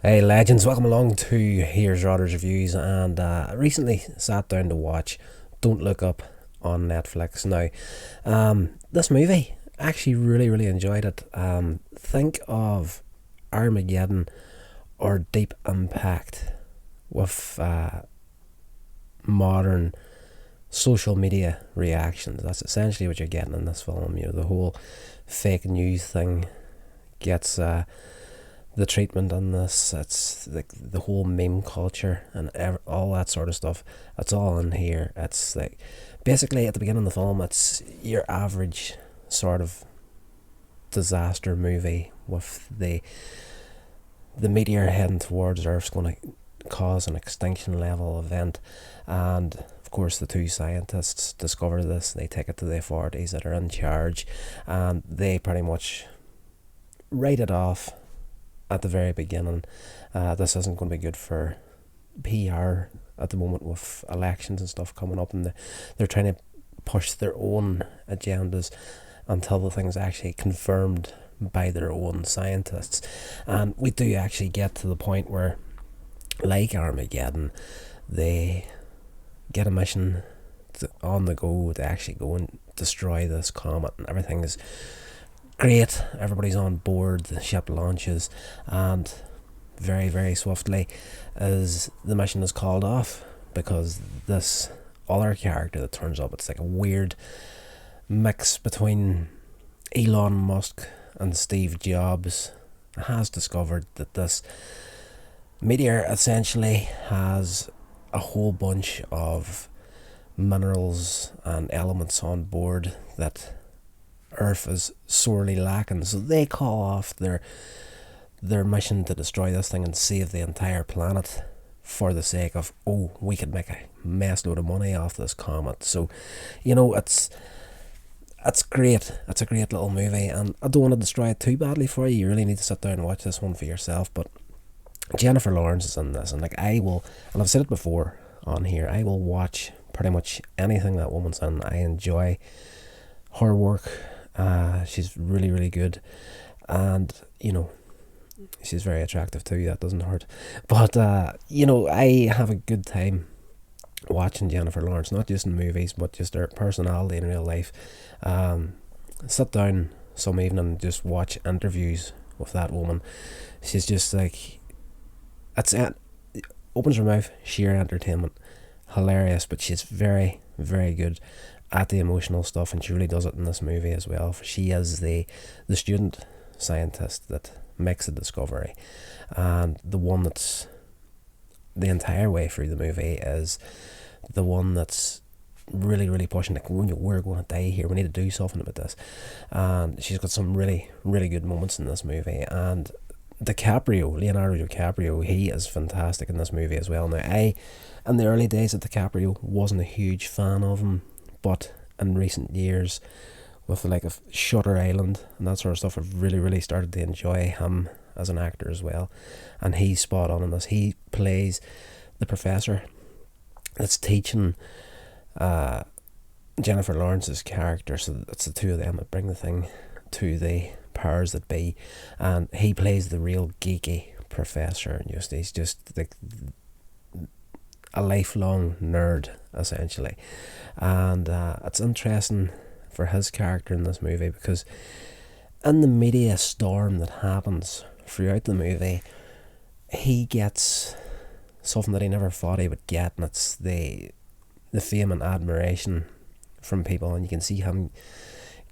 Hey legends, welcome along to Here's Rodder's Reviews, and I recently sat down to watch Don't Look Up on Netflix. Now, this movie, I actually really enjoyed it. Think of Armageddon or Deep Impact with modern social media reactions. That's essentially what you're getting in this film. You know, the whole fake news thing gets the treatment in this. It's like the whole meme culture and all that sort of stuff. It's all in here. It's like basically at the beginning of the film, it's your average sort of disaster movie with the meteor heading towards Earth's going to cause an extinction level event, and of course the two scientists discover this. They take it to the authorities that are in charge, and they pretty much write it off at the very beginning. This isn't going to be good for PR at the moment with elections and stuff coming up, and they're trying to push their own agendas until the thing's actually confirmed by their own scientists. And we do actually get to the point where, like Armageddon, they get a mission on the go to actually go and destroy this comet, and everything is great. Everybody's on board. The ship launches, and very swiftly as the mission is called off, because this other character that turns up, it's like a weird mix between Elon Musk and Steve Jobs, has discovered that this meteor essentially has a whole bunch of minerals and elements on board that Earth is sorely lacking. So they call off their mission to destroy this thing and save the entire planet for the sake of, oh, we could make a mess load of money off this comet. So, you know, it's great. It's a great little movie, and I don't want to destroy it too badly for you. You really need to sit down and watch this one for yourself. But Jennifer Lawrence is in this, and like I will, and I've said it before on here, I will watch pretty much anything that woman's in. I enjoy her work. She's really good, and you know, she's very attractive too. That doesn't hurt. But you know, I have a good time watching Jennifer Lawrence, not just in movies, but just her personality in real life. Sit down some evening and just watch interviews with that woman. She's just like, opens her mouth, sheer entertainment, hilarious. But she's very good at the emotional stuff, and she really does it in this movie as well. She is the student scientist that makes the discovery, and the one that's the entire way through the movie is the one that's really pushing, like, we're going to die here, we need to do something about this. And she's got some really good moments in this movie. And Leonardo DiCaprio, he is fantastic in this movie as well. Now, in the early days of DiCaprio, wasn't a huge fan of him, but in recent years, with the like of Shutter Island and that sort of stuff, I've really started to enjoy him as an actor as well. And he's spot on in this. He plays the professor that's teaching Jennifer Lawrence's character. So it's the two of them that bring the thing to the powers that be, and he plays the real geeky professor, and he's just like a lifelong nerd essentially. And it's interesting for his character in this movie, because in the media storm that happens throughout the movie, he gets something that he never thought he would get, and it's the fame and admiration from people. And you can see him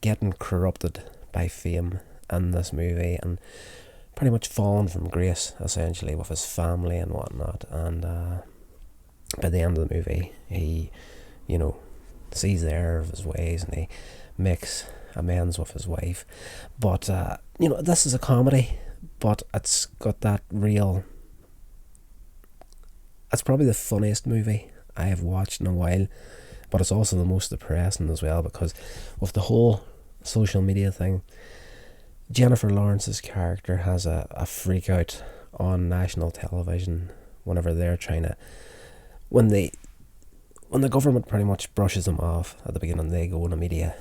getting corrupted by fame in this movie, and pretty much falling from grace essentially with his family and whatnot. And by the end of the movie, he, you know, sees the error of his ways, and he makes amends with his wife. But you know, this is a comedy, but it's got that real, it's probably the funniest movie I have watched in a while, but it's also the most depressing as well, because with the whole social media thing, Jennifer Lawrence's character has a freak out on national television whenever they're trying to, when the government pretty much brushes them off at the beginning, they go on a media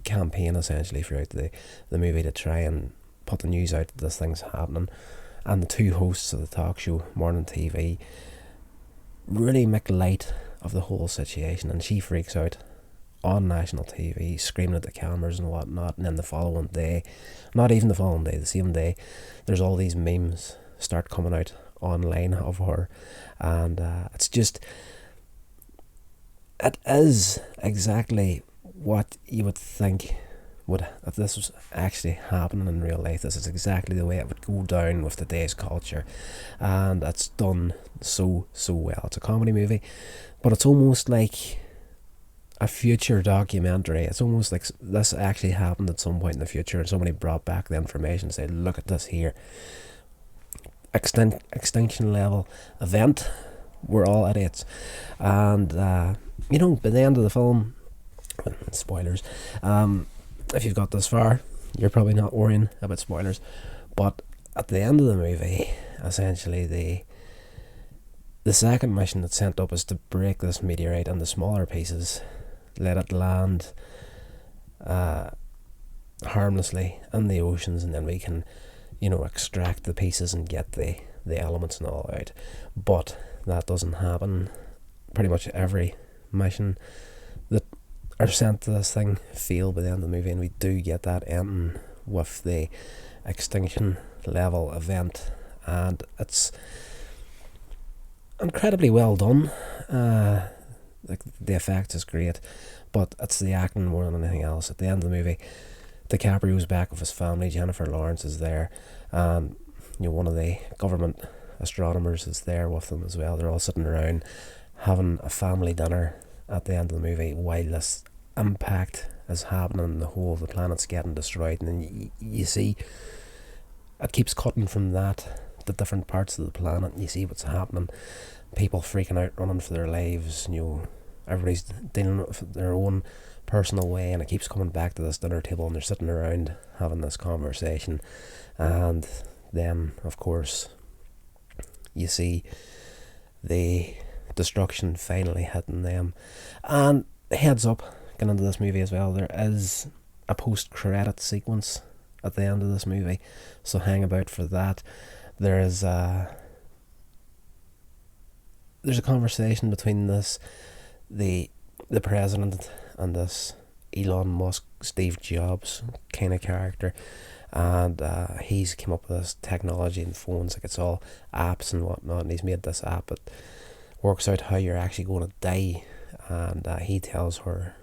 campaign essentially throughout the movie to try and put the news out that this thing's happening. and the two hosts of the talk show, Morning TV, really make light of the whole situation, and she freaks out on national TV, screaming at the cameras and whatnot. And then the following day, not even the following day, the same day, there's all these memes start coming out online of her, and it's just, it is exactly what you would think would, if this was actually happening in real life. This is exactly the way it would go down with today's culture, and it's done so well. It's a comedy movie, but it's almost like a future documentary. It's almost like this actually happened at some point in the future, and somebody brought back the information and said, look at this here, extinction level event, we're all idiots. And by the end of the film, spoilers, if you've got this far, you're probably not worrying about spoilers, but at the end of the movie, essentially the second mission that's sent up is to break this meteorite into smaller pieces, let it land harmlessly in the oceans, and then we can extract the pieces and get the elements and all out. But that doesn't happen. Pretty much every mission that are sent to this thing fail by the end of the movie, and we do get that ending with the extinction level event, and it's incredibly well done. The effects is great, but it's the acting more than anything else. At the end of the movie, DiCaprio's back with his family, Jennifer Lawrence is there, and one of the government astronomers is there with them as well. They're all sitting around having a family dinner at the end of the movie while this impact is happening. The whole of the planet's getting destroyed, and then you see it keeps cutting from that to different parts of the planet, and you see what's happening. People freaking out, running for their lives. Everybody's dealing with their own personal way, and it keeps coming back to this dinner table, and they're sitting around having this conversation. And then, of course, you see the destruction finally hitting them. And heads up, getting into this movie as well, there is a post-credit sequence at the end of this movie, so hang about for that. There's a conversation between the president and this Elon Musk, Steve Jobs kind of character, and he's come up with this technology in phones, like it's all apps and whatnot, and he's made this app that works out how you're actually going to die, and he tells her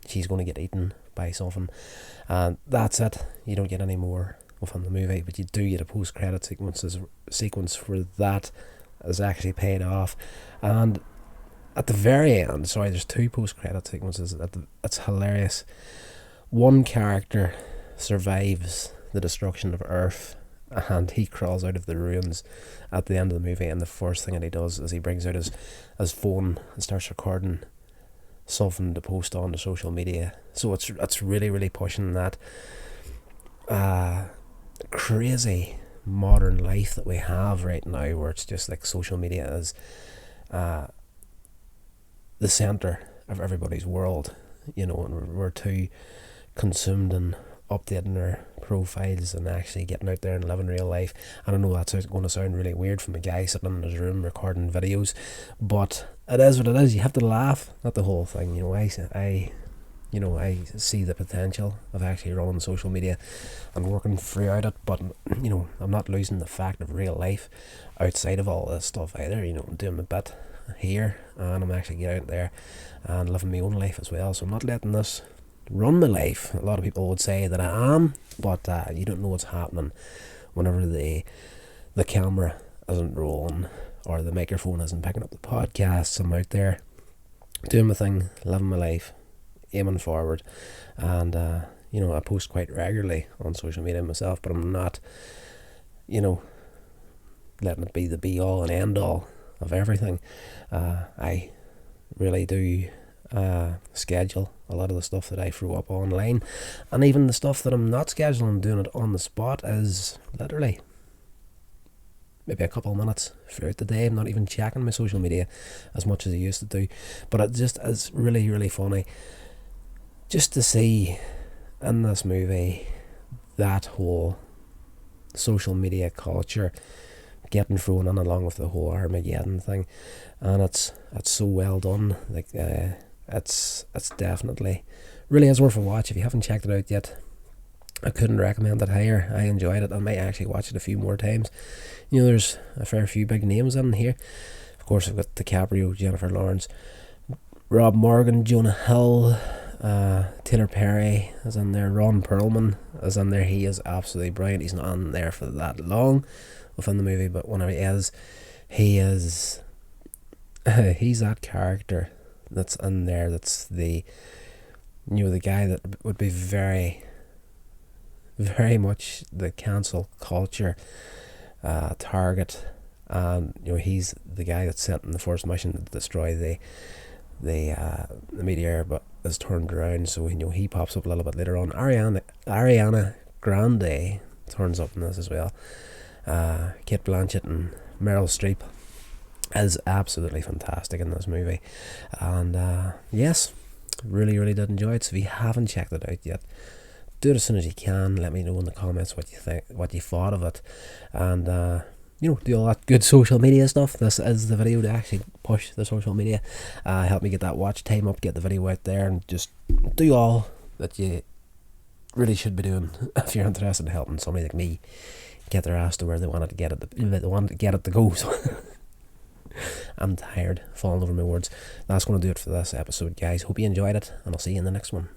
she's going to get eaten by something, and that's it. You don't get any more within the movie, but you do get a post-credit sequence where that is actually paid off. And at the very end, there's two post-credit sequences. It's hilarious. One character survives the destruction of Earth, and he crawls out of the ruins at the end of the movie, and the first thing that he does is he brings out his phone and starts recording something to post on the social media. So it's really pushing that crazy modern life that we have right now, where it's just like social media is the centre of everybody's world, and we're too consumed in updating our profiles and actually getting out there and living real life. And I know that's going to sound really weird from a guy sitting in his room recording videos, but it is what it is. You have to laugh at the whole thing. I see the potential of actually running social media and working throughout it, but I'm not losing the fact of real life outside of all this stuff either. I'm doing my bit here, and I'm actually getting out there and living my own life as well. So I'm not letting this run my life. A lot of people would say that I am, but you don't know what's happening whenever the camera isn't rolling or the microphone isn't picking up the podcast. I'm out there doing my thing, living my life, aiming forward, and I post quite regularly on social media myself, but I'm not letting it be the be all and end all of everything. I really do schedule a lot of the stuff that I throw up online, and even the stuff that I'm not scheduling, doing it on the spot, is literally maybe a couple of minutes throughout the day. I'm not even checking my social media as much as I used to do, but it just is really funny just to see in this movie that whole social media culture getting thrown in along with the whole Armageddon thing, and it's so well done. Like it's definitely really is worth a watch if you haven't checked it out yet. I couldn't recommend it higher. I enjoyed it. I might actually watch it a few more times. You know, there's a fair few big names in here. Of course, I've got DiCaprio, Jennifer Lawrence, Rob Morgan, Jonah Hill, Taylor Perry is in there, Ron Perlman is in there. He is absolutely brilliant. He's not in there for that long within the movie, but whenever he is he's that character that's in there, that's the, you know, the guy that would be very, very much the cancel culture target, and you know, he's the guy that's sent in the first mission to destroy the meteor, but is turned around. So you know, he pops up a little bit later on. Ariana Grande turns up in this as well. Kate Blanchett and Meryl Streep is absolutely fantastic in this movie, and yes, really did enjoy it. So if you haven't checked it out yet, do it as soon as you can. Let me know in the comments what you think, what you thought of it, and you know, do all that good social media stuff. This is the video to actually push the social media, help me get that watch time up, get the video out there, and just do all that you really should be doing if you're interested in helping somebody like me get their ass to where they wanted to get it. They wanted to get it to go. So I'm tired, falling over my words. That's going to do it for this episode, guys. Hope you enjoyed it, and I'll see you in the next one.